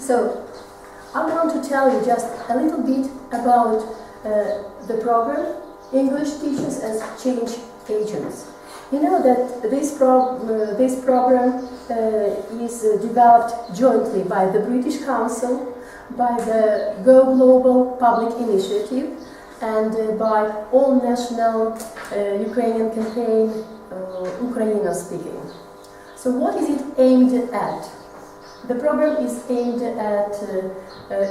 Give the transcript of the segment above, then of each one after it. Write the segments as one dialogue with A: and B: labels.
A: So, I want to tell you just a little bit about the program, English Teachers as Change Agents. You know that this program is developed jointly by the British Council, by the Go Global Public Initiative, and by all national Ukrainian campaign, Ukraine speaking. So what is it aimed at? The program is aimed at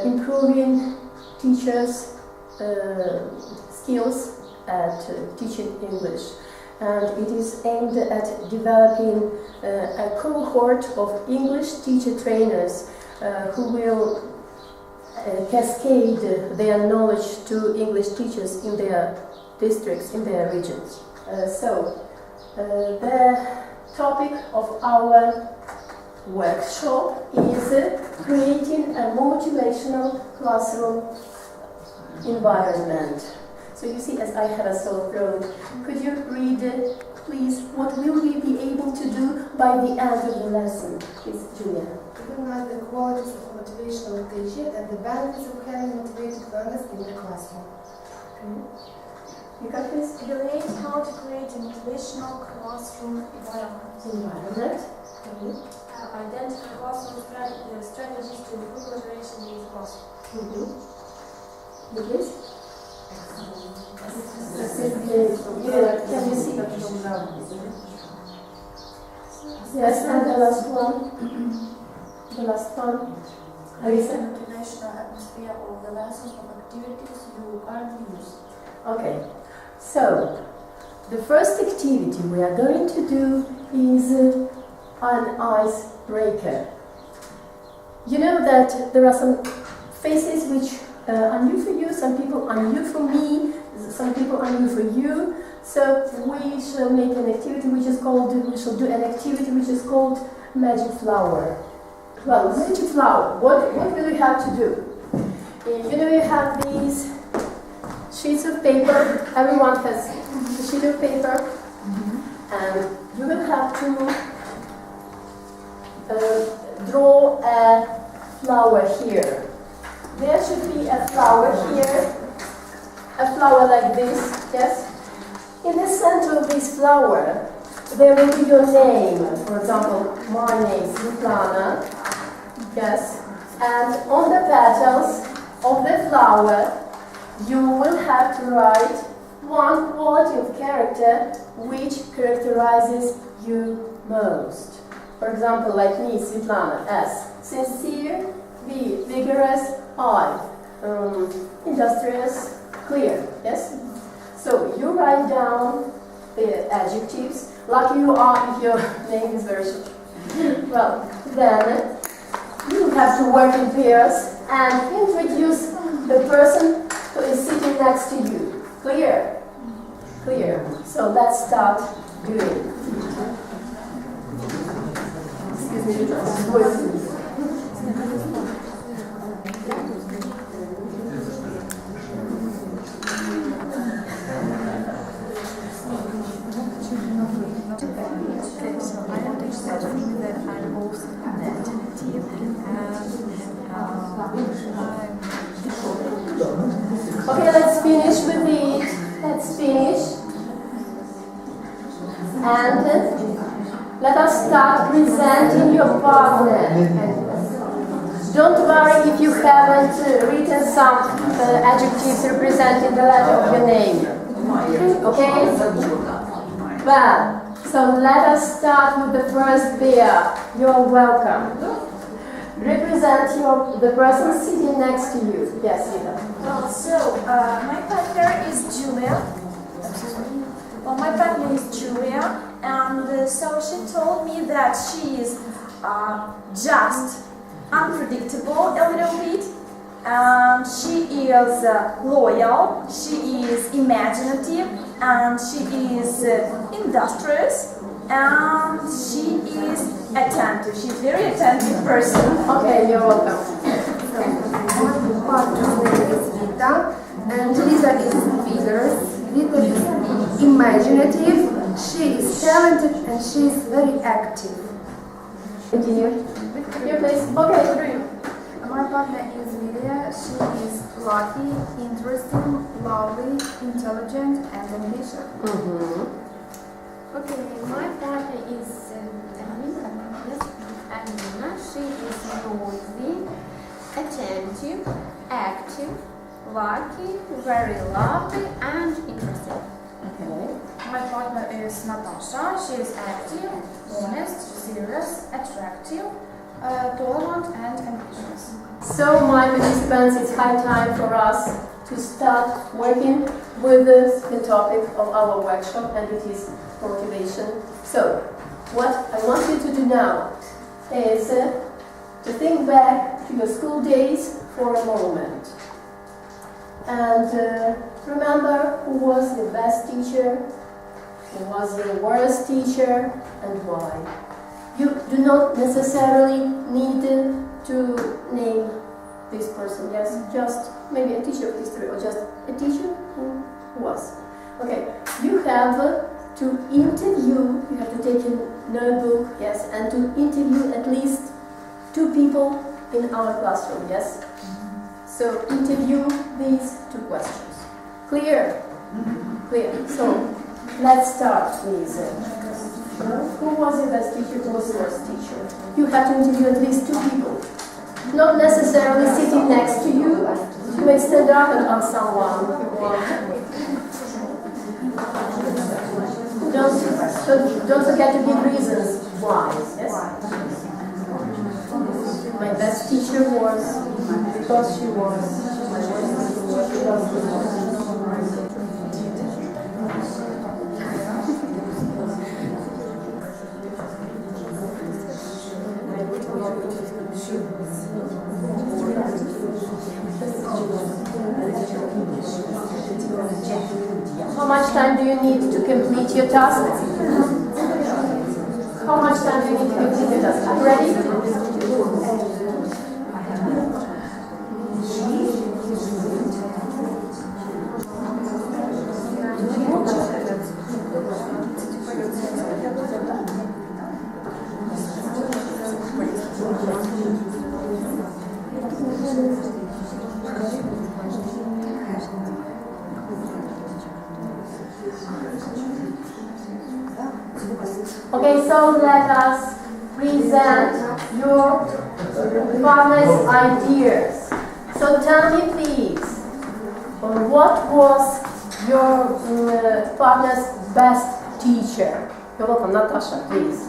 A: improving teachers' skills at teaching English, and it is aimed at developing a cohort of English teacher trainers who will cascade their knowledge to English teachers in their districts, in their regions. The topic of our workshop is creating a motivational classroom environment. So you see, as I have a sore throat, could you read, please, what will we be able to do by the end of the lesson? Please, Julia.
B: Recognize the qualities of motivational teaching and the benefits of having motivated learners in the classroom.
A: You can please
C: relate how to create a motivational classroom environment. Identify classroom strategies to improve motivation in the classroom.
A: You please? Can you see? Yes, and the last one. The last one.
C: Create a motivational atmosphere of the lessons of activities you currently use.
A: Okay, so the first activity we are going to do is an icebreaker. You know that there are some faces which are new for you, some people are new for me, some people are new for you. So we shall make an activity which is called, we shall do an activity which is called Magic Flower. Well, Magic Flower, what will you have to do? You know, you have these sheets of paper, everyone has a sheet of paper, and you will have to draw a flower here. There should be a flower here, a flower like this, yes? In the center of this flower, there will be your name. For example, my name is Svetlana, yes? And on the petals of the flower, you will have to write one quality of character which characterizes you most. For example, like me, Svetlana, S. Sincere, V. Vigorous, I. Industrious, clear, yes? So you write down the adjectives, like you are if your name is very short. Well, then you have to work in pairs and introduce the person who is sitting next to you. Clear? Clear. So let's start doing. Excuse me, voice.
D: Okay, so I understand that I'm also in that team,
A: Okay, let's finish with it. Let's finish. And let us start presenting your partner. Don't worry if you haven't written some adjectives representing the letter of your name. Okay? Well, so let us start with the first pair. You're welcome. Represent the person sitting next to you. Yes, Rita.
C: Well, so my partner is Julia. My partner is Julia, and so she told me that she is just unpredictable a little bit, and she is loyal, she is imaginative, and she is industrious, and she is attentive. She's a very attentive person.
A: Okay, you're welcome.
B: My partner's name is Vita, and Lisa is vigorous. Vita is imaginative, she is talented, and she is very active.
A: Continue. You please. Okay, agree.
B: lucky, interesting, lovely, intelligent, and ambitious.
E: Okay, my partner is Amina. Yes, Amina. She is noisy, attentive, active, lucky, very lovely, and interesting.
A: Okay.
C: My partner is Natasha. She is active, honest, serious, attractive, tolerant, and ambitious.
A: So, my participants, it's high time for us to start working with the topic of our workshop, and it is motivation. So, what I want you to do now is to think back to your school days for a moment. And remember who was the best teacher, who was the worst teacher, and why. You do not necessarily need to name this person, yes, just maybe a teacher of history or just a teacher who was. Okay, you have to interview, you have to take a notebook, yes, and to interview at least 2 people in our classroom, yes? So interview these 2 questions. Clear? Clear. So let's start with who was the best teacher, who was the worst teacher? You have to interview at least 2 people. Not necessarily sitting next to you. You may stand up and ask someone if you want. Don't forget to give reasons why. Yes? My best teacher was because she was. My worst teacher was because she was. How much time do you need to complete your task? How much time do you need to complete your task? Are you ready? Okay, so let us present your partner's ideas. So tell me please, what was your partner's best teacher? You're welcome, Natasha, please.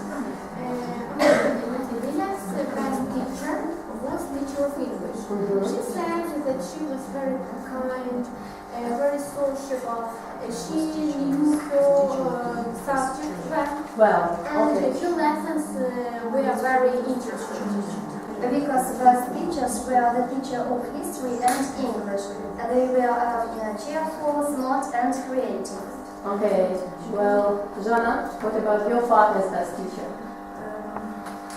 E: Lila's best teacher was teacher of English. She said that she was very kind, very sociable. She knew her subject well. And
A: okay.
E: her lessons were very interesting.
C: Vika's best teachers were the teacher of history and English. They were cheerful, smart, and creative.
A: Okay, well, Joanna, what about your partner's best teacher?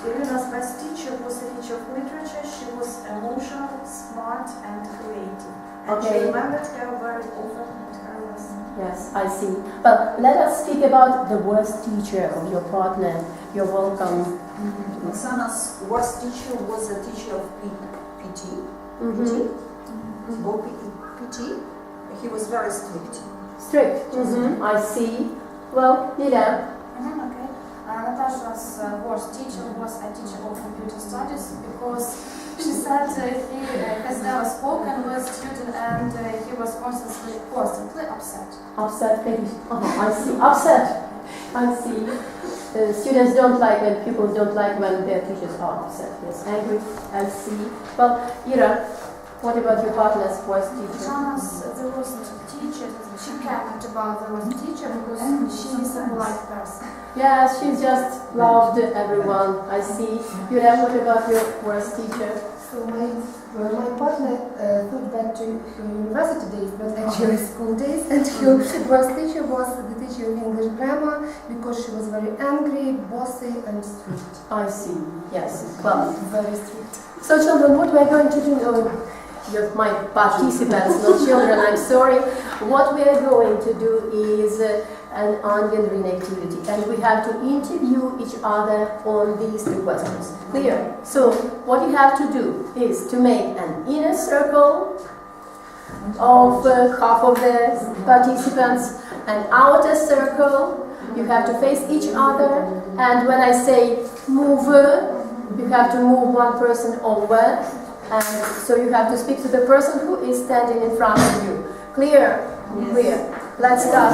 C: Irina's best teacher was a teacher of literature. She was emotional, smart, and creative. And she remembered her very often at her lesson.
A: Yes, I see. Well, let us speak about the worst teacher of your partner. You're welcome.
F: Oksana's worst teacher was a teacher of PT. He was very strict.
A: Strict. I see. Well, Lila.
C: Okay. Natasha's worst teacher was a teacher of computer studies because she said he has never spoken with students and he was constantly upset.
A: Upset, maybe. I see. Upset. I see. Students don't like when pupils don't like when their teachers are upset. Yes, angry. I see. Well, Ira, what about your partner's worst teacher?
C: Shana's the worst teacher. She cared about the worst teacher because she is a polite person.
A: Yes, she just loved everyone. I see. Ira, what about your worst teacher?
B: So my partner thought back to her university days, but actually school days, and her worst teacher was the teacher of English grammar because she was very angry, bossy, and strict.
A: I see. Yes. Well,
B: Very strict.
A: so children, what we're going to do, you're my participants, not children, I'm sorry. What we are going to do is an onion activity, and we have to interview each other on these 2 questions. Clear? So, what you have to do is to make an inner circle of half of the participants, an outer circle. You have to face each other, and when I say move, you have to move one person over, and so you have to speak to the person who is standing in front of you. Clear? Yes. Clear. Let's start.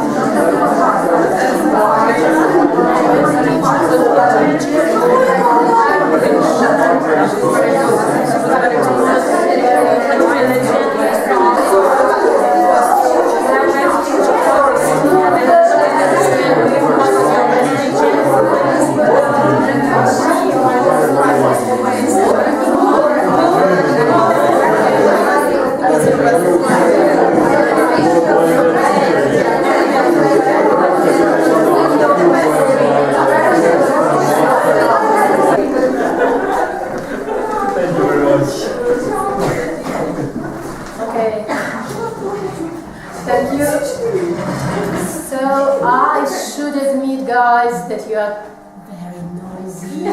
A: That you are very noisy.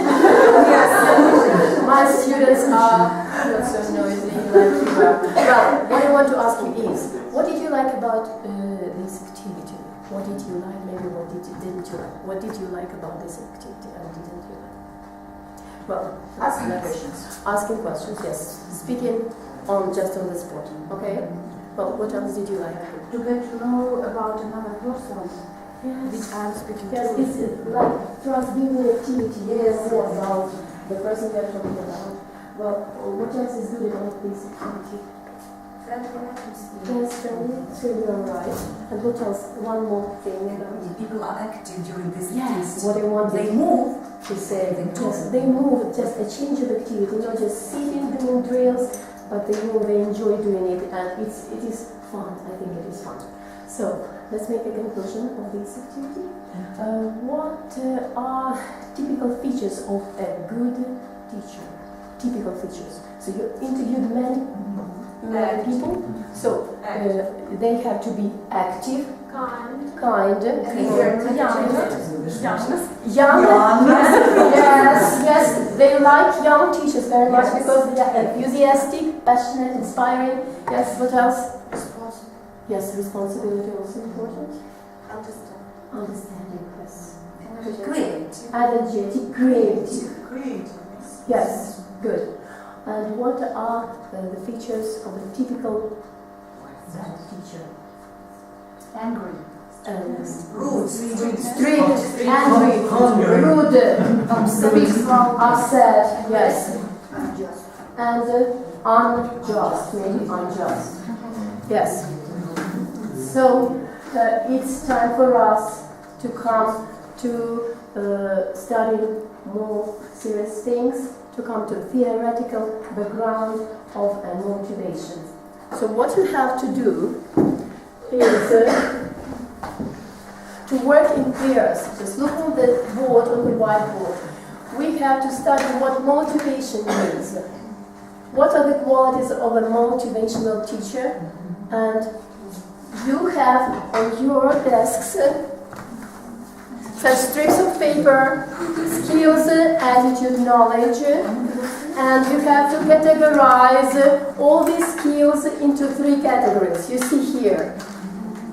A: My students are not so noisy like you are. Well, what I want to ask you is, what did you like about this activity? What did you like? Maybe what didn't you like? What did you like about this activity and didn't you like? Well,
F: asking questions.
A: Asking questions, yes. Speaking just on the spot. Okay. Well, what else did you like?
G: To get to know about another person.
A: Yes.
G: Which I'm speaking
A: yes,
G: to.
A: It's like trust-building activity. Yes, about the person we are talking about. Well, what else is good about this activity?
E: Friendly atmosphere.
A: Yes, friendly. So you are right. And what else? One more thing about
F: people are active during this
A: yes,
F: activity.
A: what I want
F: they move.
A: To say yes, they move. Just a change of activity, not just sitting doing drills, but they move. They enjoy doing it, and it is fun. I think it is fun. So. Let's make a conclusion of this activity. What are typical features of a good teacher? Typical features. So you interviewed many people. So they have to be active,
E: kind,
A: young. Yes. They like young teachers very much because they are enthusiastic, passionate, inspiring. Yes. What else? Yes, responsibility also important. Understanding, yes. Energetic, creative. Yes, good. And what are the features of a typical teacher?
G: Angry.
F: Rude.
A: Strict, angry, rude, upset, yes. And unjust, maybe unjust. Yes. So it's time for us to come to study more serious things, to come to theoretical background of motivation. So what you have to do is to work in pairs. Just look on the board, on the whiteboard. We have to study what motivation means. What are the qualities of a motivational teacher? And you have on your desks such strips of paper, skills, attitude, knowledge, and you have to categorize all these skills into 3 categories. You see here.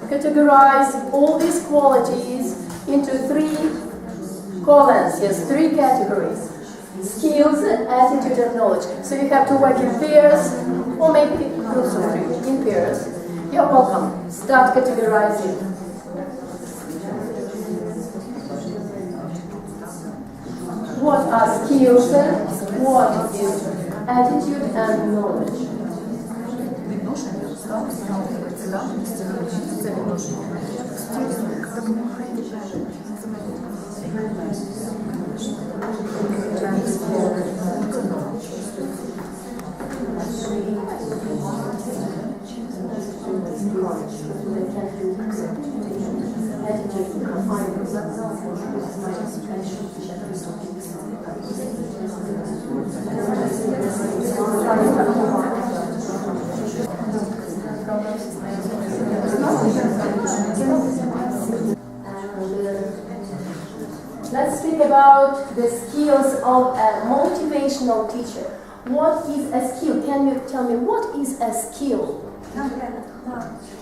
A: Categorize all these qualities into 3 columns, yes, 3 categories. Skills, attitude, and knowledge. So you have to work in pairs, or maybe groups of 3 in pairs. You're welcome. Start categorizing. What are skills? What is attitude and knowledge? Let's speak about the skills of a motivational teacher. What is a skill? Can you tell me what is a skill?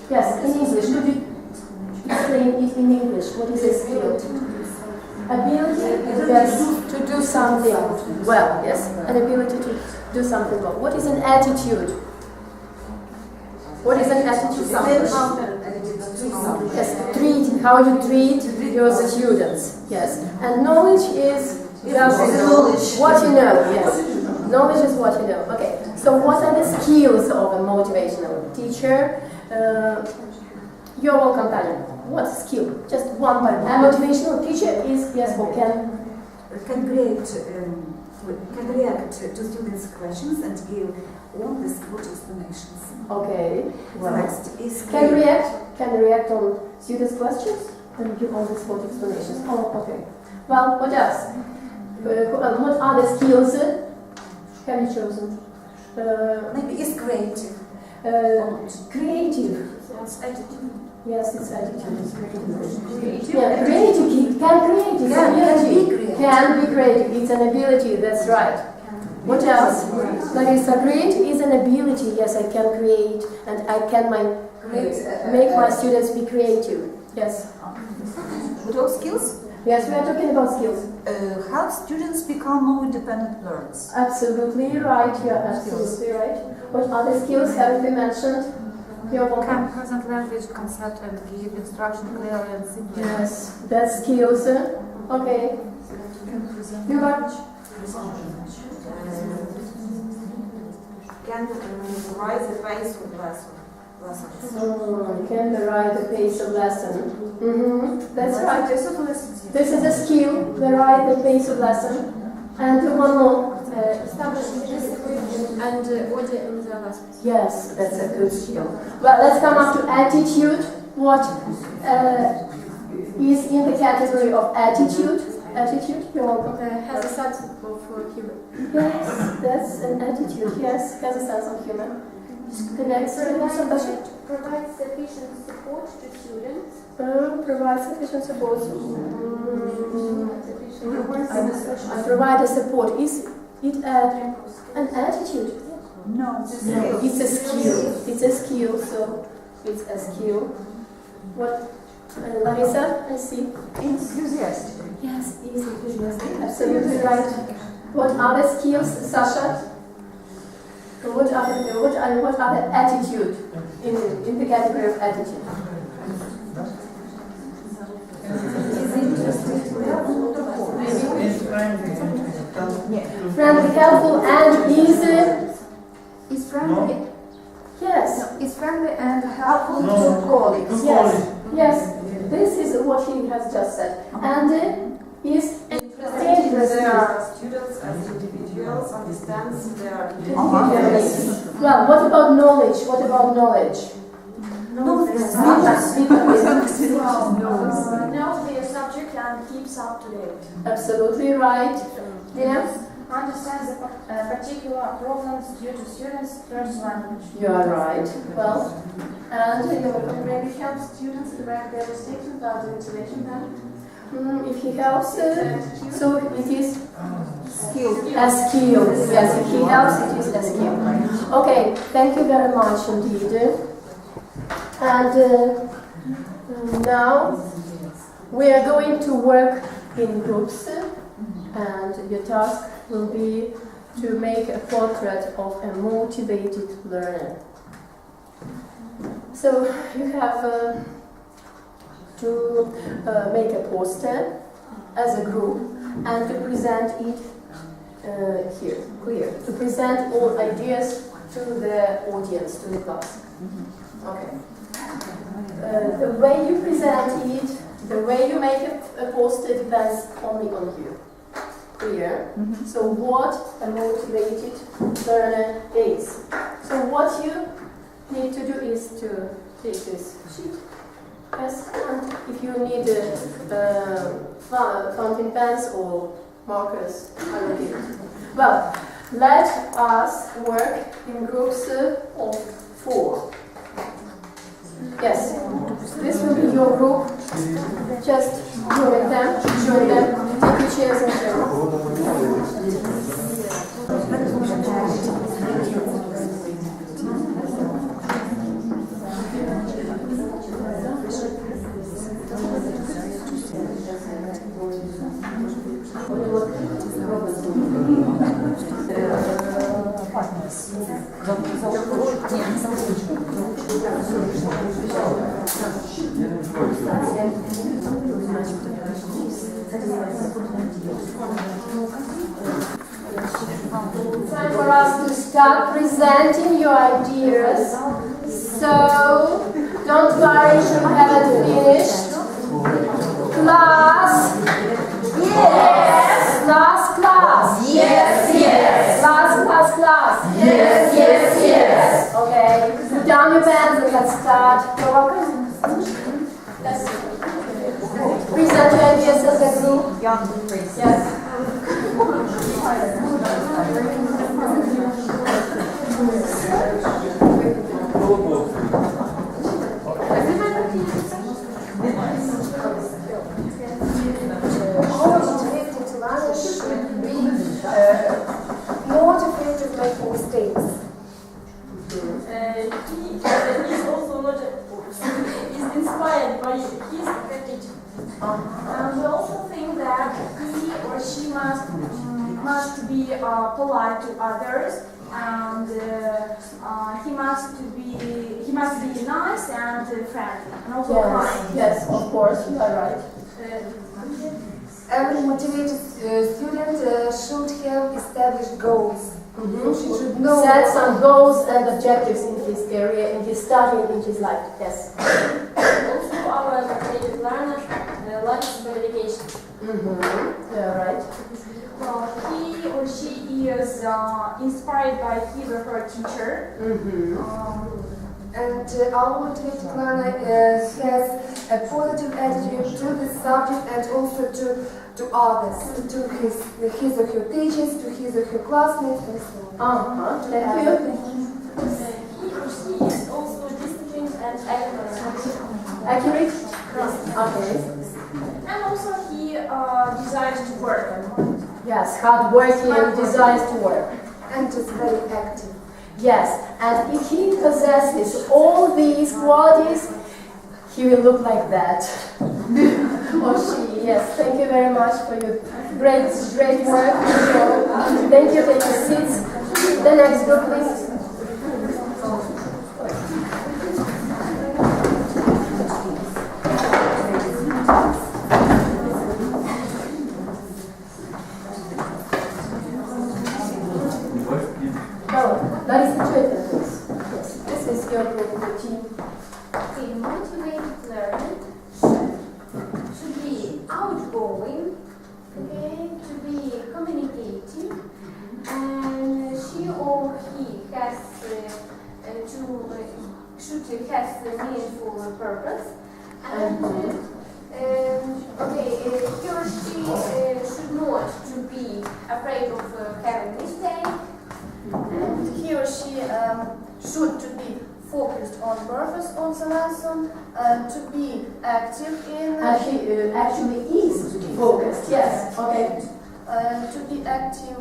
A: Yes, in English. Could you explain it in English? What is a skill? Ability, yes, to do something well. Yes, an ability to do something well. What is an attitude? What is an attitude? Yes, treat, how you treat your students. Yes, and knowledge is just what you know. Yes, knowledge is what you know. Okay, so what are the skills of a motivational teacher? Your whole companion. What skill? Just one part. A motivational teacher is yes or can
H: react to students' questions and give all the good explanations.
A: okay.
H: The next is
A: Can react on students' questions and give all the sport explanations. Oh, okay. Well, what else? What other skills have you chosen?
H: maybe is creative.
A: Creative.
C: That's attitude.
A: Yes, it's attitude. It's
C: Creative.
A: Yeah, creative. Can create. It's an
H: Can
A: ability.
H: be creative.
A: Can be creative. It's an ability. That's right. What else? Larissa, create is an ability. Yes, I can create, and I can make my students be creative. Yes.
F: What are skills?
A: Yes, we are talking about skills.
F: Help students become more independent learners.
A: Absolutely right. You are absolutely right. What other skills have we mentioned? You're welcome.
G: Can present language concept and give instruction clearly and simply.
A: Yes, that's skills. Okay. You got
F: Can rise the pace of lessons.
A: can write the pace of lesson. That's right. This is a skill, the write the pace of lesson. And one more.
E: Establish discipline and order in the lessons.
A: Yes, that's a good skill. Well, let's come up to attitude. What is in the category of attitude? Attitude, you're welcome.
E: Has a sense of humor.
A: Yes, that's an attitude. Yes, has a sense of humor. The next one.
E: Provide sufficient support to students.
A: Provide sufficient support. I provide a support. Is it an attitude?
F: No,
A: No, it's a skill. It's a skill, so it's a skill. What, Larissa? I see.
F: enthusiastic.
A: Yes, is enthusiastic. Absolutely right. What other skills, Sasha? What other attitude in the category of attitude? Friendly, helpful, and
G: Is friendly.
A: yes,
G: Is friendly and helpful
F: To colleagues.
A: yes. This is what he has just said, and is interested.
F: There are students as individuals understands their
A: Well, what about knowledge? What about knowledge?
C: Knows their subject and keeps up to date.
A: Absolutely right. Yeah,
G: understands the particular problems due to students' first language.
A: you are right. Well, and
E: Maybe help students correct their mistakes without the motivation then.
A: if he helps, so it is
F: skill.
A: a skill. Yes, if he helps, it is a skill. Okay, thank you very much indeed. And now we are going to work in groups, and your task will be to make a portrait of a motivated learner. So you have to make a poster as a group and to present it here, to present all ideas to the audience, to the class. Okay. The way you present it, the way you make a poster depends only on you. Clear? So what a motivated learner is. So what you need to do is to take this sheet. Yes, and if you need fountain pens or markers, I will give it. Well, let us work in groups of 4. Yes, this will be your group. Just join them, take your chairs and join. Time for us to start presenting your ideas. So, don't worry if you haven't finished. Class? Yes! Class? Yes, yes! Class? Yes, yes, yes! Okay, put down your pens and let's start. You're welcome. Present your ideas as a group. Yes.
B: Our motivated learner should be not afraid of making mistakes.
C: He is also not is inspired by his teacher. And we also think that he or she must be polite to others, and he must be nice and friendly, and also kind.
A: Yes, of course, you are right.
B: Every motivated student should have established goals. She should know.
A: Set some goals and objectives in his area, in his study, in his life. Yes.
C: Also, our motivated learner likes communication.
A: Yeah, right.
C: He or she is inspired by his or her teacher.
B: And our motivated learner has a positive attitude to the subject and also to others, to his or her teachers, to his or her classmates, and so on.
A: Thank you.
C: He or she is also disciplined and
A: Accurate?
C: Yes.
A: Okay.
C: And also he desires to work.
A: Yes, hardworking and desires to work.
B: And just very active.
A: Yes, and if he possesses all these qualities, he will look like that. Or she, yes. Thank you very much for your great work. Thank you, take your seats. The next group, please. This is your group, the team.
E: The motivated learner should be outgoing, okay, to be communicative, and she or he has should have a meaningful purpose, and he or she should not to be afraid of having mistakes, and he or she should to be focused on purpose on the lesson, to be active in
A: She actually is focused, yes. Okay.
E: to be active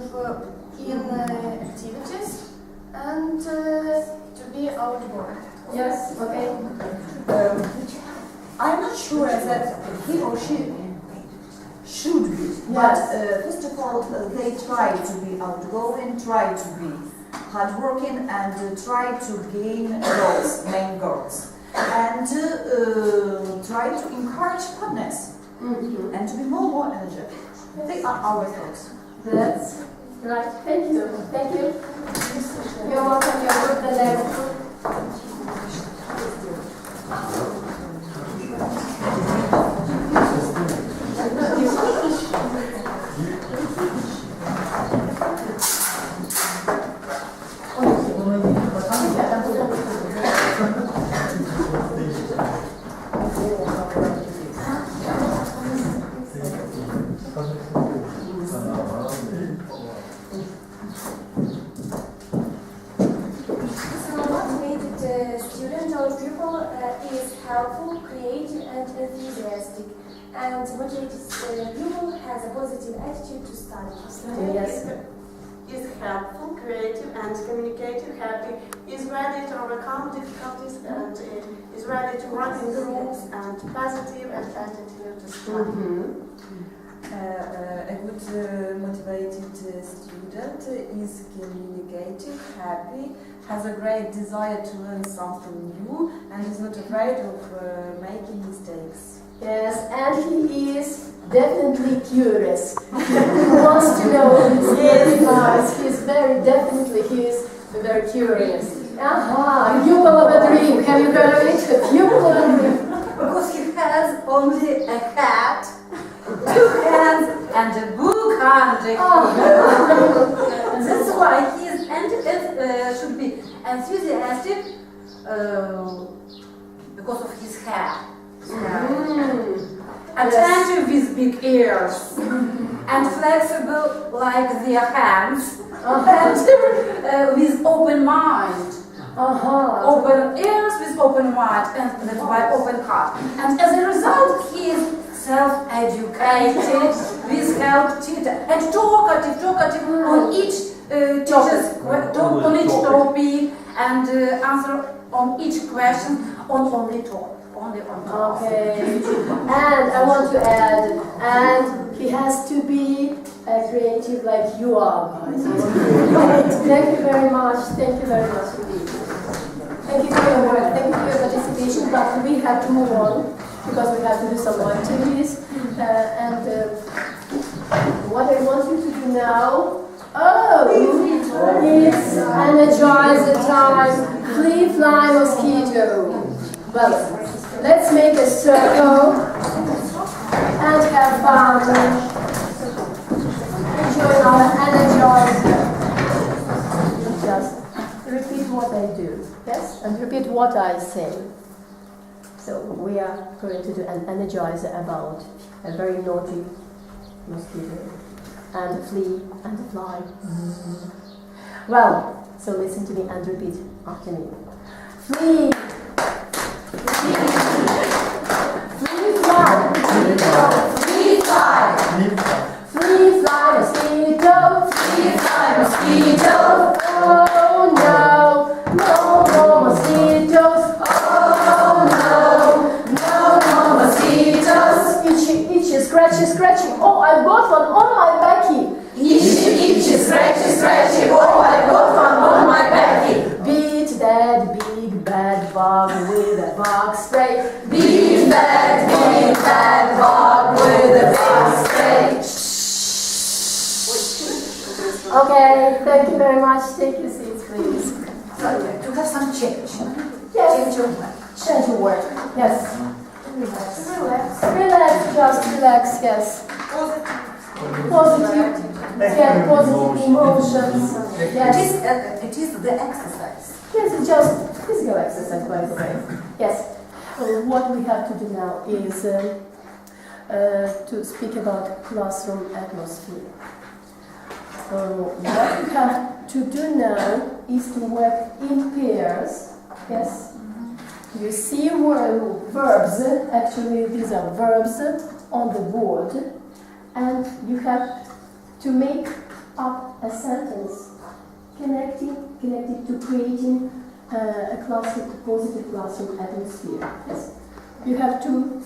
E: in activities, and to be outgoing.
A: Yes, okay.
F: I'm not sure that he or she should be, but first of all, they try to be outgoing, try to be hardworking, and try to gain goals, main goals, and try to encourage fitness and to be more energetic. They are our thoughts.
A: That's right. Thank you. Thank you. You're welcome. You're good. The next group.
E: Helpful, creative, and enthusiastic, and motivated pupil has a positive attitude to study.
A: Yes.
I: Is helpful, creative, and communicative, happy, is ready to overcome difficulties, and is ready to work in groups, and positive and attitude to study.
D: A good motivated student is communicative, happy, has a great desire to learn something new, and is not afraid of making mistakes.
A: Yes, and he is definitely curious. He wants to know. He's nice. He's very very curious. Aha, pupil of a dream. Have you heard of it? Pupil of a dream.
H: Because he has only a cat, 2 hands, and a book under him. That's why he is should be enthusiastic because of his hair. Attentive with big ears and flexible like their hands, and with open mind. Open ears with open mind, and that's why open heart. And as a result, he is self-educated, with help teacher, and talkative on each on each topic, and answer on each question on only talk.
A: Okay, and I want to add, and he has to be creative like you are, guys. Thank you very much indeed. Thank you for your work, thank you for your participation, but we have to move on because we have to do some more activities. What I want you to do now, it's energizer time. Flee, fly, mosquito. Well, let's make a circle and have fun. Enjoy our energizer. Just repeat what I do, yes? And repeat what I say. So we are going to do an energizer about a very naughty mosquito and a flea and a fly. Well, so listen to me and repeat after me. Flea. Flea fly, mosquito. Oh no, no more mosquitoes. Oh no, no more mosquitoes. Itchy, scratchy. Oh, I got one on my backy. Itchy, scratchy. Oh, I got one on my backy. Beat that big bad bug with a bug spray. Beat that big bad bug with a bug spray. Okay, thank you very much. Take your seats, please.
H: To have some change.
A: Yes. Change your work. Yes. Relax, just relax, yes. Positive. Get positive emotions. Yes.
H: It is the exercise.
A: Yes, it's just physical exercise, by the way. Yes. So what we have to do now is to speak about classroom atmosphere. So what we have to do now is to work in pairs. Yes. You see verbs. Actually, these are verbs on the board, and you have to make up a sentence connected to creating a positive classroom atmosphere. Yes. You have to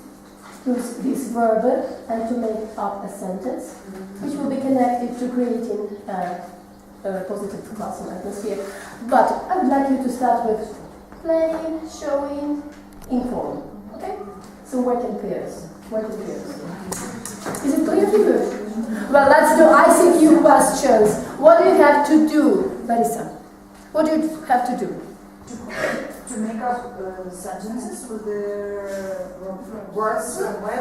A: use this verb and to make up a sentence which will be connected to creating a positive classroom atmosphere. But I would like you to start with playing, showing, inform. Okay? So work in pairs. Is it clear to you? Well, let's do ICQ questions. What do you have to do, Larissa? What do you have to do?
F: To make up sentences with the words about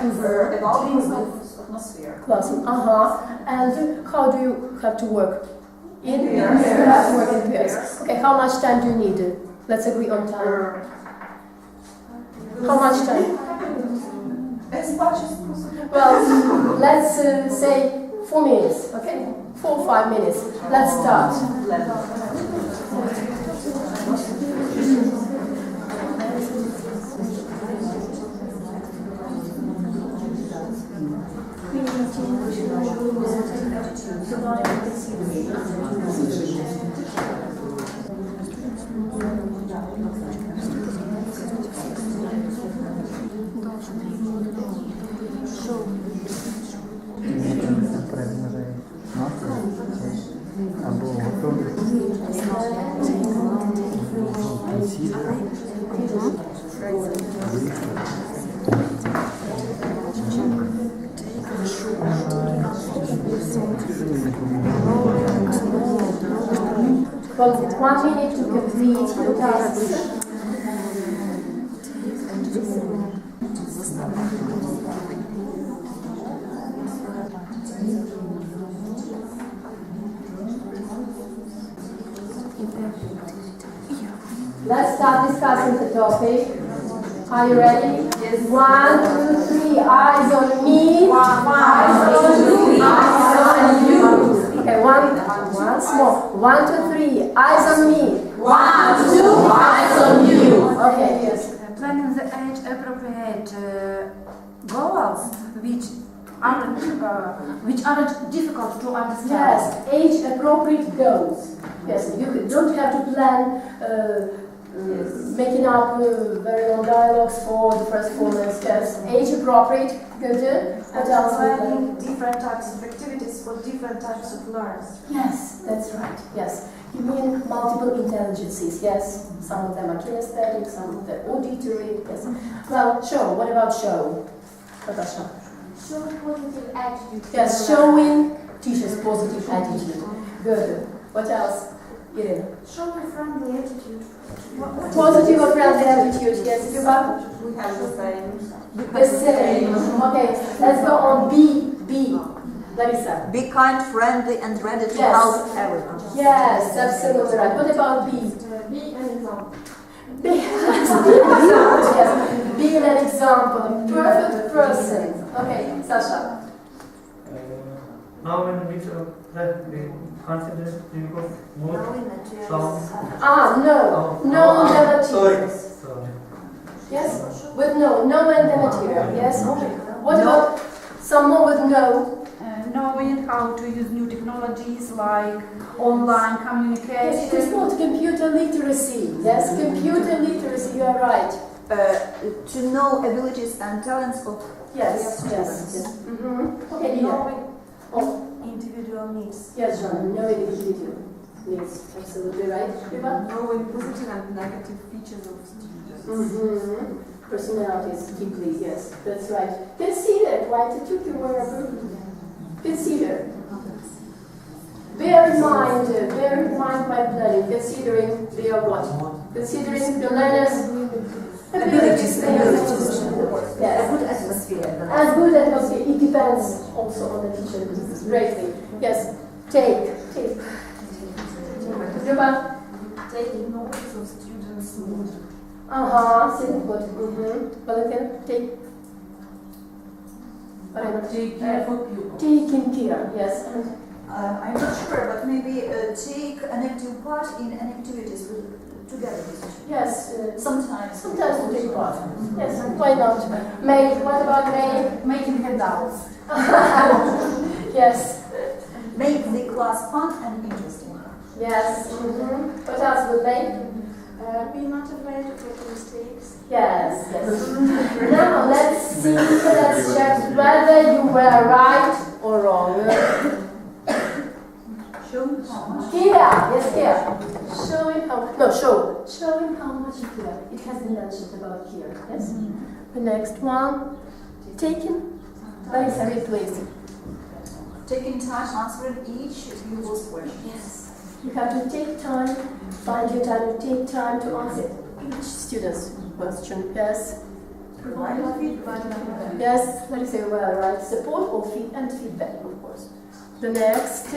F: atmosphere.
A: Classroom. And how do you have to work? In pairs. You have to work in pairs. Okay, how much time do you need? Let's agree on time. How much time?
F: As much as possible.
A: Well, let's say 4 minutes, okay? 4 or 5 minutes. Let's start. Well, 1 minute to complete the tasks. Let's start discussing the topic. Are you ready? Yes. 1, 2, 3. Eyes on me. Eyes on you. Eyes on you. Okay, once more. 1, 2, 3. Eyes on me. 1, 2. Eyes on you. Okay, yes.
G: Planning the age-appropriate goals which aren't difficult to understand.
A: Yes, age-appropriate goals. Yes, you don't have to plan making up very long dialogues for the first 4 months. Yes, age-appropriate. Good. What else?
C: Planning different types of activities for different types of learners.
A: Yes, that's right. Yes. You mean multiple intelligences, yes? Some of them are kinesthetic, some of them auditory, yes. Well, show. What about show? What about show?
E: Show positive attitude.
A: Yes, showing teacher's positive attitude. Good. What else? Irina.
E: Show a friendly attitude.
A: Positive or friendly attitude, yes. Yuba?
D: We have the same.
A: The same. Okay, let's go on B. Larissa.
F: Be kind, friendly, and ready to
A: Yes.
F: help everyone.
A: Yes, absolutely right. What about B?
E: Be an example.
A: Be yes. Be an example, a perfect person. Okay, Sasha.
J: Now when we be confident, you go more strong.
A: No the
J: Sorry.
A: material. Yes, with no and the material. Yes. What about some more with no?
G: Knowing how to use new technologies like online communication.
A: It is called computer literacy. Yes, computer literacy. You are right.
F: To know abilities and talents of
A: Yes. Mm-hmm. Okay, Lina.
C: Individual needs.
A: Yes, John. No individual needs. Absolutely right. Eva?
D: Knowing positive and negative features of students.
A: Mm-hmm. Personalities deeply. Yes, that's right. Consider. Why did you were Consider. Bear in mind by planning, considering their what? Considering the learners' abilities. Yes.
F: a good atmosphere.
A: And good atmosphere. It depends also on the teacher greatly. Yes. Take. Juba?
C: Taking notice of students' needs.
A: Simple. Valentin, take.
H: Take care for pupils.
A: Taking care, yes.
F: I'm not sure, but maybe take an active part in an activities together with students.
A: Yes.
F: Sometimes
A: Sometimes we take part. Yes, why not? May, what about May?
G: Making handouts.
A: Yes.
F: make the class fun and interesting.
A: Yes. What else would May?
C: Be not afraid of making mistakes.
A: Yes. Now let's check whether you were right or wrong.
F: Show how much.
A: Here. Showing how much you care. It has been mentioned about here. Yes. The next one. Taking. Larissa, read please.
F: Taking time answering each pupil's question.
A: Yes. You have to take time, find your time, take time to answer each student's question. Yes.
F: Provide feedback.
A: Yes, let me say well, right? Support or feedback, of course. The next,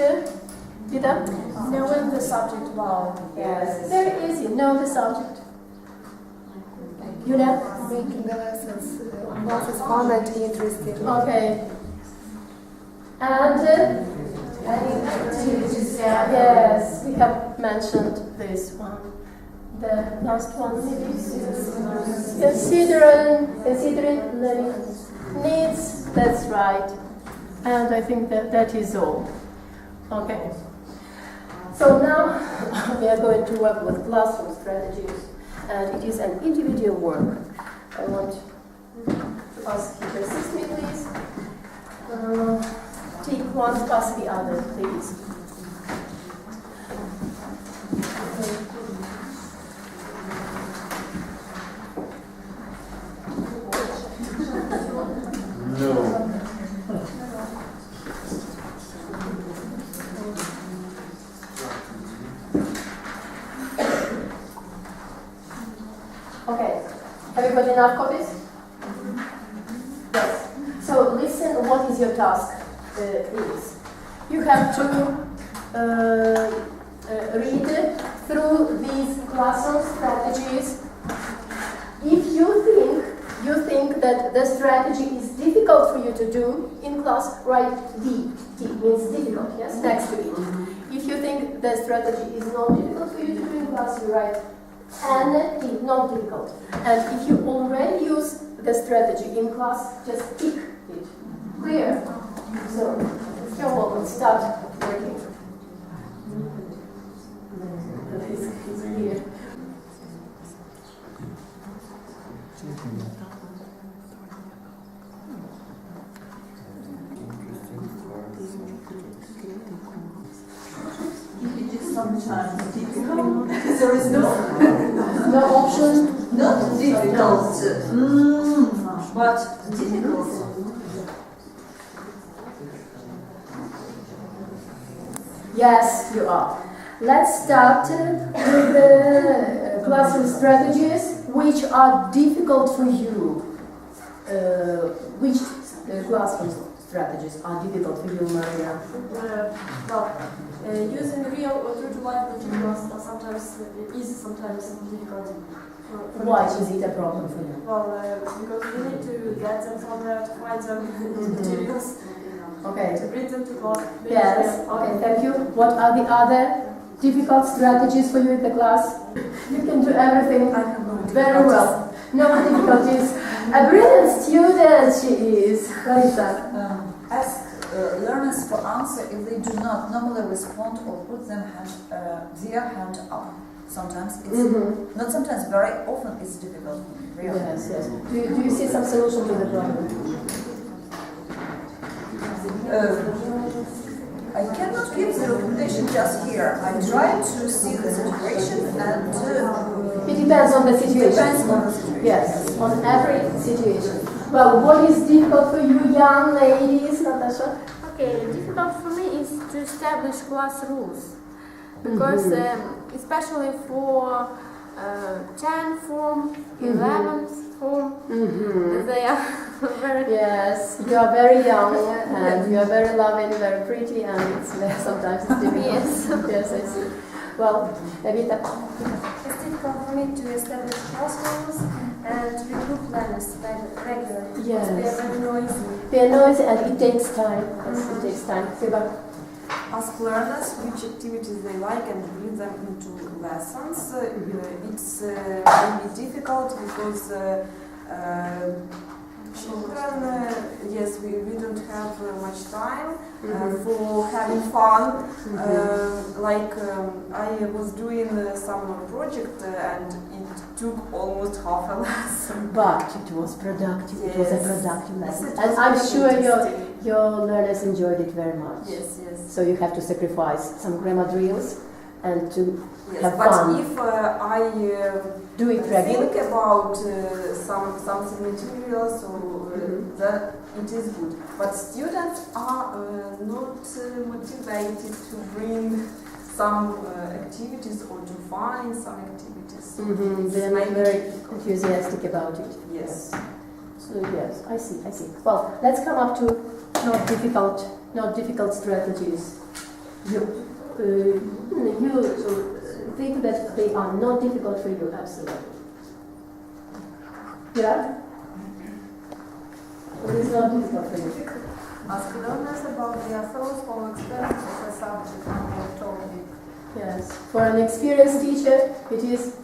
A: Vida?
C: Knowing the subject well.
A: Yes. Very easy. Know the subject. Yulia?
B: Making the lessons fun and interesting.
A: Okay. And yes, we have mentioned this one. The last one, maybe. Considering learning needs. That's right. And I think that is all. Okay. So now we are going to work with classroom strategies, and it is an individual work. I want to ask you to assist me, please. Take one past the other, please. Everybody enough copies? Yes. So listen, what is your task is. You have to read through these classroom strategies. If you think that the strategy is difficult for you to do in class, write D. D means difficult, yes, next to it. If you think the strategy is not difficult for you to do in class, you write N, D, not difficult. And if you already use the strategy in class, just tick it. Clear? So, you're welcome, start working. It's clear.
F: It is sometimes difficult. There is no
A: option.
F: Not difficult, but difficult.
A: Yes, you are. Let's start with the classroom strategies which are difficult for you. Which classroom strategies are difficult for you, Maria?
C: Using real or true-to-life materials are sometimes easy, sometimes difficult.
A: Why is it a problem for you?
C: Well, because we need to get them somewhere to find them materials.
A: Okay.
C: To bring them to class.
A: Yes. Okay, thank you. What are the other difficult strategies for you in the class? You can do everything very well. No difficulties. A brilliant student she is. Larissa.
F: Ask learners for answer if they do not normally respond or put their hand up. Sometimes it's not sometimes, very often it's difficult. Really.
A: Yes, yes. Do you see some solution to the problem?
F: I cannot give the recommendation just here. I try to see the situation and...
A: it depends on the situation.
F: Depends on the situation.
A: Yes, on every situation. Well, what is difficult for you young ladies, Natasha?
E: Okay, difficult for me is to establish class rules. Because especially for 10th form, 11th form, they are very...
A: Yes, you are very young and you are very loving, very pretty, and it's sometimes it's difficult.
E: Yes.
A: Yes, I see. Well, Evita.
C: It's difficult for me to establish class rules and to recruit learners regularly.
A: Yes.
C: They are very noisy.
A: They are noisy and it takes time. Yes, it takes time. Siva.
D: Ask learners which activities they like and bring them into lessons. It's maybe difficult because children, yes, we don't have much time for having fun. I was doing some project and it took almost half a lesson.
A: But it was productive.
D: Yes.
A: It was a productive lesson.
D: Yes,
A: And I'm sure your learners enjoyed it very much.
D: Yes, yes.
A: So you have to sacrifice some grammar drills and to have
D: but
A: fun.
D: if I
A: do it regularly.
D: think about something material, so that it is good. But students are not motivated to bring some activities or to find some activities.
A: They are not very enthusiastic about it.
D: Yes.
A: So yes, I see. Well, let's come up to not difficult strategies. You think that they are not difficult for you, absolutely. Yeah? It is not difficult for you.
G: Ask learners about their thoughts or experiences of a subject or topic.
A: Yes, for an experienced teacher, it is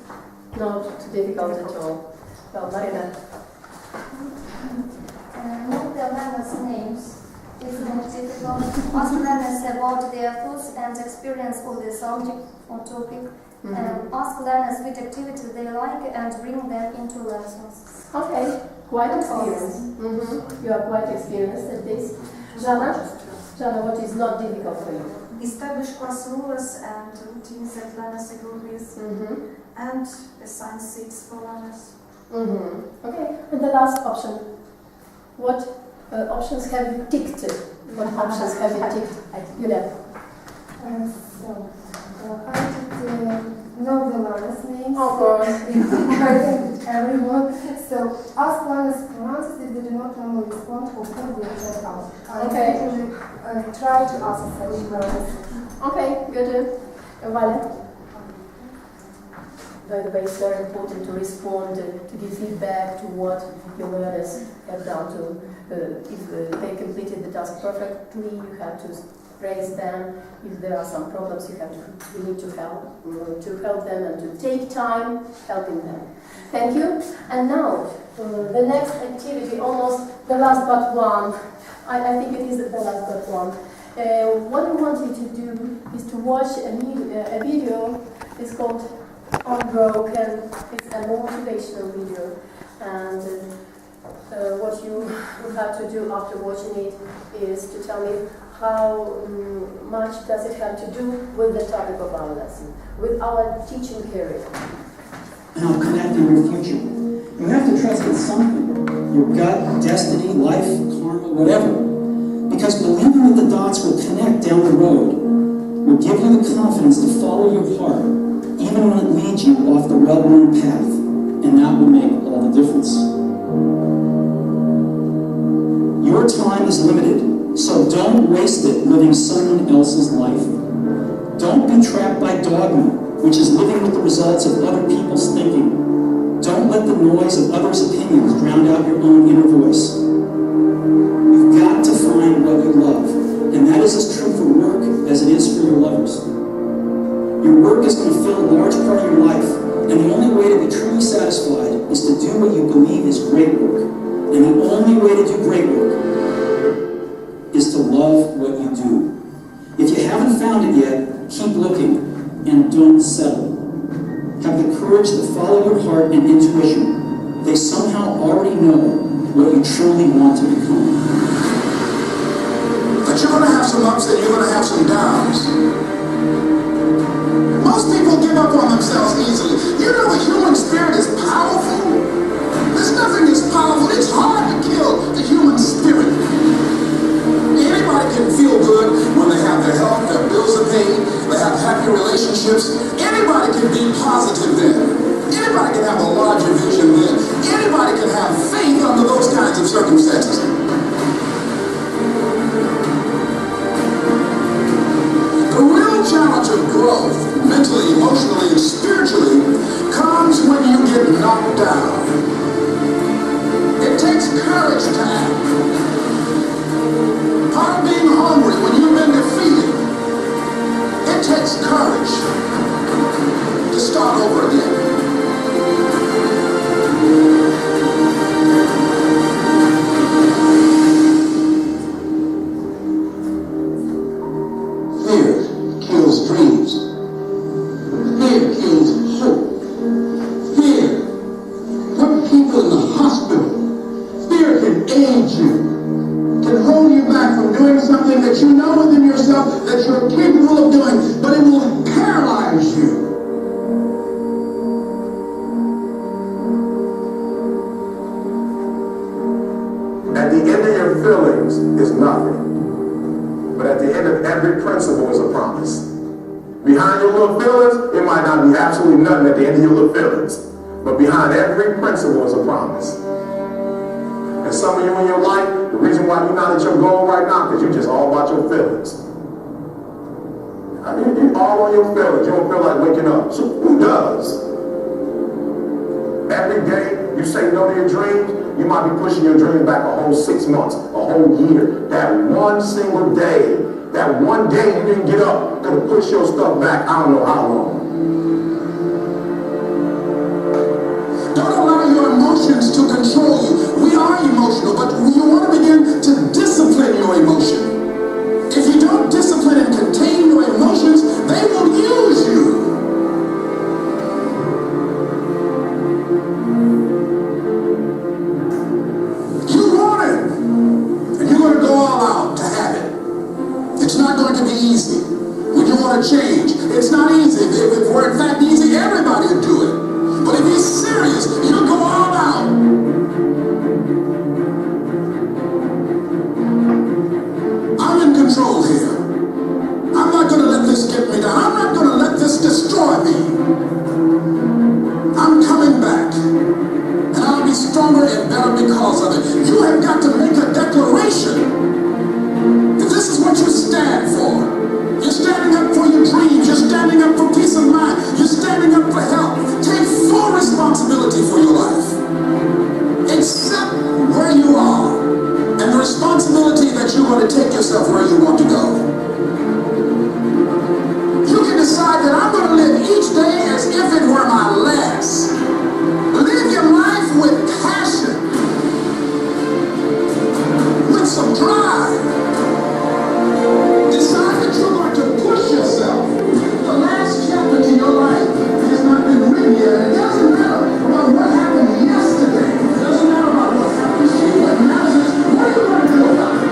A: not difficult at all. Well, Marina.
K: Know the learners' names is not difficult. Ask learners about their thoughts and experience of the subject or topic. Ask learners which activities they like and bring them into lessons.
A: Okay, quite experienced. You are quite experienced at this. Jana, what is not difficult for you?
C: Establish class rules and routines that learners agree with, and assign seats for learners.
A: Okay, and the last option. What options have you ticked? What options have you ticked? Yulia.
B: I did know the learners' names.
A: Of course.
B: I think everyone. So ask learners for answers if they do not normally respond or put their head out. I
A: Okay.
B: usually try to ask such learners.
A: Okay, good. Vale. By the way, it's very important to respond, to give feedback to what your learners have done. If they completed the task perfectly, you have to praise them. If there are some problems, you need to help them and to take time helping them. Thank you. And now, the next activity, almost the last but one. I think it is the last but one. What I want you to do is to watch a video. It's called Unbroken. It's a motivational video. And what you have to do after watching it is to tell me how much does it have to do with the topic of our lesson, with our teaching period.
L: Now connecting your future. You have to trust in something. Your gut, destiny, life, karma, whatever. Because believing that the dots will connect down the road will give you the confidence to follow your heart, even when it leads you off the well-worn path. And that will make all the difference. Your time is limited, so don't waste it living someone else's life. Don't be trapped by dogma, which is living with the results of other people's thinking. Don't let the noise of others' opinions drown out your own inner voice. You've got to find what you love, and that is as true for work as it is for your lovers. Your work is going to fill a large part of your life, and the only way to be truly satisfied is to do what you believe is great work. And the only way to do great work is to love what you do. If you haven't found it yet, keep looking and don't settle. Have the courage to follow your heart and intuition. They somehow already know what you truly want to become.
M: But you're going to have some ups and you're going to have some downs. Most people give up on themselves easily. You know the human spirit is powerful. There's nothing as powerful. It's hard to kill the human spirit. Anybody can feel good when they have their health, their bills are paid, they have happy relationships. Anybody can be positive then. Anybody can have a larger vision then. Anybody can have faith under those kinds of circumstances. The real challenge of growth, mentally, emotionally, and spiritually, comes when you get knocked down. It takes courage to act. Part of being hungry when you've been defeated, it takes courage to start over again. Fear kills dreams. Fear kills hope. Fear puts people in the hospital. Fear can age you, can hold you back from doing something that you know within yourself that you're capable of doing, but it will paralyze you.
N: At the end of your feelings is nothing. But at the end of every principle is a promise. Behind your little feelings, it might not be absolutely nothing at the end of your little feelings. But behind every principle is a promise. And some of you in your life, the reason why you're not at your goal right now, because you're just all about your feelings. I mean, you're all on your feelings. You don't feel like waking up. So who does? Every day you say no to your dreams, you might be pushing your dreams back a whole 6 months, a whole year. That one single day, that one day you didn't get up, gonna push your stuff back I don't know how long.
M: Don't allow your emotions to control you. We are emotional, but you want to begin to discipline your emotion. If you don't discipline and contain your emotions, they will use you. You want it, and you're going to go all out to have it. It's not going to be easy. When you want to change, it's not easy. If it were in fact easy, everybody would do it. But if he's serious, he'll go all out. for help. Take full responsibility for your life. Accept where you are and the responsibility that you're going to take yourself where you want to go. You can decide that I'm going to live each day as if it were my last. Live your life with passion, with some drive. Decide that you're going to push yourself. The last chapter to your life has not been written yet. It doesn't matter about what happened yesterday. It doesn't matter about what happens to you. What matters is what are you going to do about it?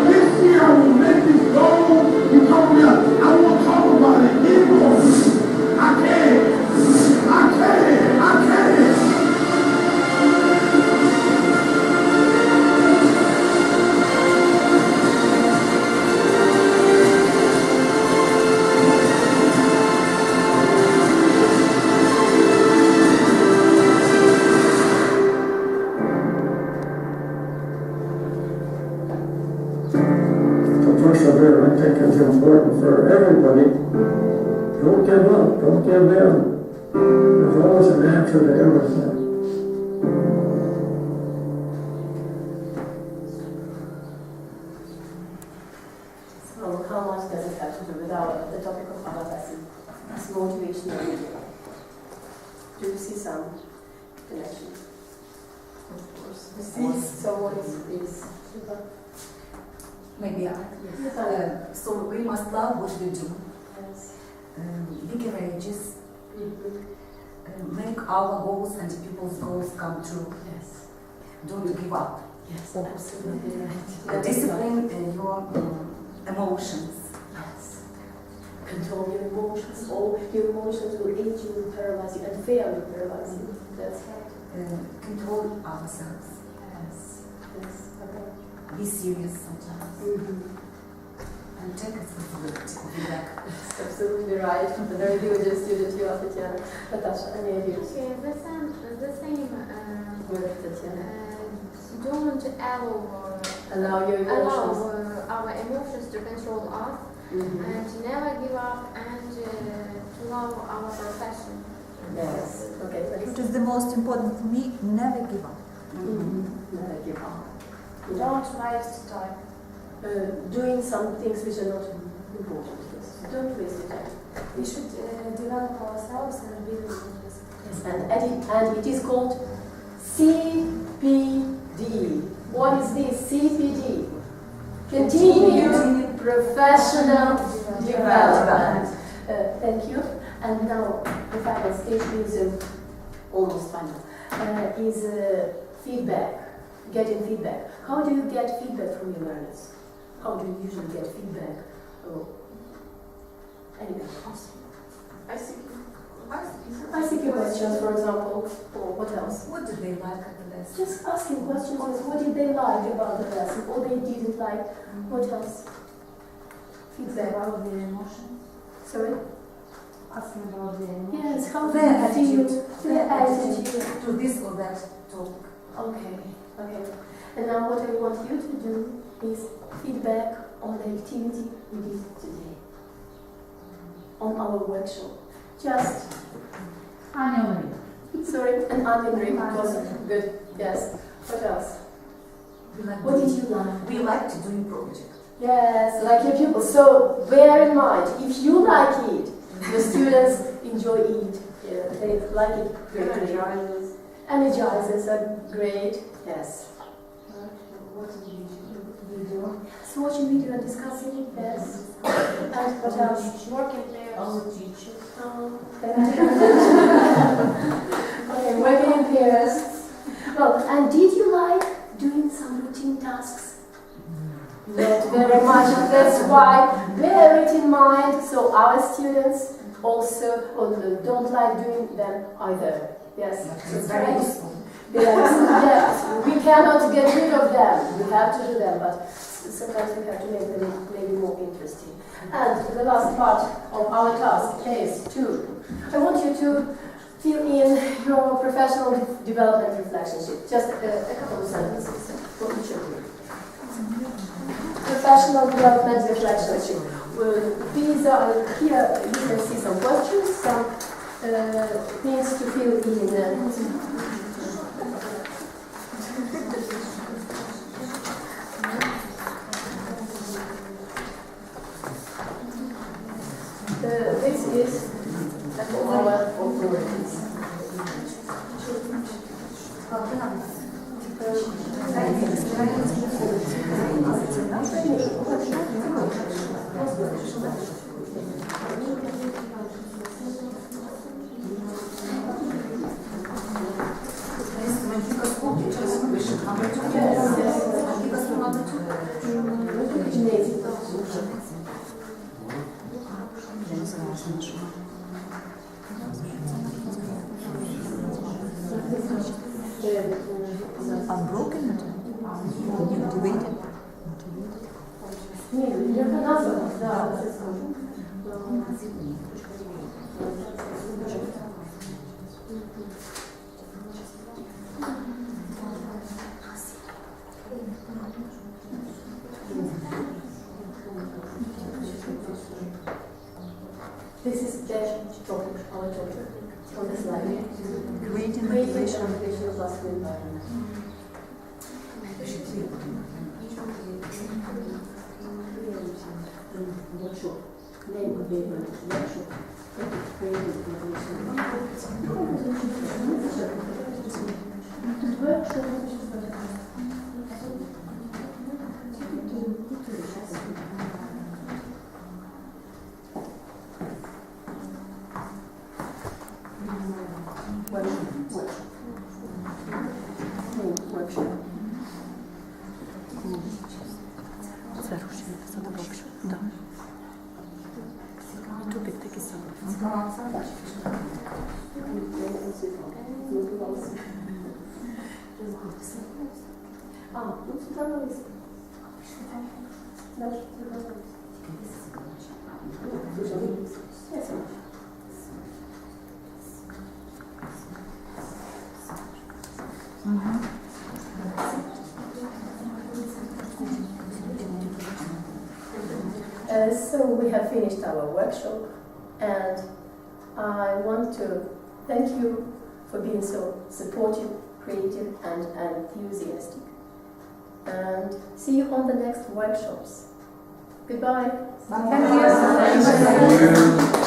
M: This year I will make this goal. You told me I won't talk about it anymore. I can't.
J: Persevere, I think is important for everybody. Don't give up, don't give in. There's always an answer to everything.
A: So how much does it have to do with the topic of our lesson? It's motivational video. Do you see some connection? Of course. You see, so what is
F: Maybe so we must love what we do.
A: Yes.
F: Be courageous. Make our goals and people's goals come true.
A: Yes.
F: Don't give up.
A: Yes, absolutely right.
F: Discipline your emotions.
A: Yes. Control your emotions. All your emotions will age you, will paralyze you, and fear will paralyze you. That's right.
F: Control ourselves.
A: Yes. Yes. Okay.
F: Be serious sometimes. And take responsibility of your back.
A: That's absolutely right. The very diligent student you are, Tatiana. Natasha, any ideas?
E: Okay, the same
A: With Tatiana.
E: Don't
A: allow your emotions.
E: Allow our emotions to control us, and never give up, and to love our profession.
A: Yes. Okay.
F: Which is the most important for me, never give up.
A: Never give up.
C: Don't waste time.
A: Doing some things which are not important. Don't waste your time.
C: We should develop ourselves and build business.
A: Yes, and it is called CPD. What is this? CPD. Continued Professional Development. Thank you. And now the final stage is almost final. Is feedback. Getting feedback. How do you get feedback from your learners? How do you usually get feedback? Anyway, ICQ questions, for example, or what else?
F: What did they like at the lesson?
A: Just asking questions like what did they like about the lesson, or they didn't like. What else? Feedback.
G: About their emotions.
A: Sorry?
G: Asking about their emotions.
A: Yes, how
F: Their
A: do you
F: attitude.
A: feel? Their attitude.
F: To this or that talk.
A: Okay, okay. And now what I want you to do is feedback on the activity we did today. On our workshop. Just
G: Onion ring.
A: sorry, an onion ring was good. Yes. What else? What did you like?
F: We like to do project.
A: Yes, like your pupils. So bear in mind, if you like it, the students enjoy it. Yeah, they like it greatly. Energizers are great. Yes. Video. So watching video and discussing. Yes. And what else?
C: Working pairs.
A: Okay, working in pairs. Well, and did you like doing some routine tasks? Not very much. That's why bear it in mind. So our students also don't like doing them either. Yes.
F: It's very useful.
A: Yes, we cannot get rid of them. We have to do them, but sometimes we have to make them maybe more interesting. And the last part of our task is I want you to fill in your professional development reflection sheet. Just a couple of sentences for each of you. Professional development reflection sheet. these are, here you can see some questions, some things to fill in. This is our authorities.
F: Unbroken? Motivated?
A: This is the topic, our topic, on the slide.
F: Creating
A: motivation of positive environment. Workshop. Name of the workshop. Creative So we have finished our workshop, and I want to thank you for being so supportive, creative and enthusiastic. And see you on the next workshops. Goodbye.
G: Thank you.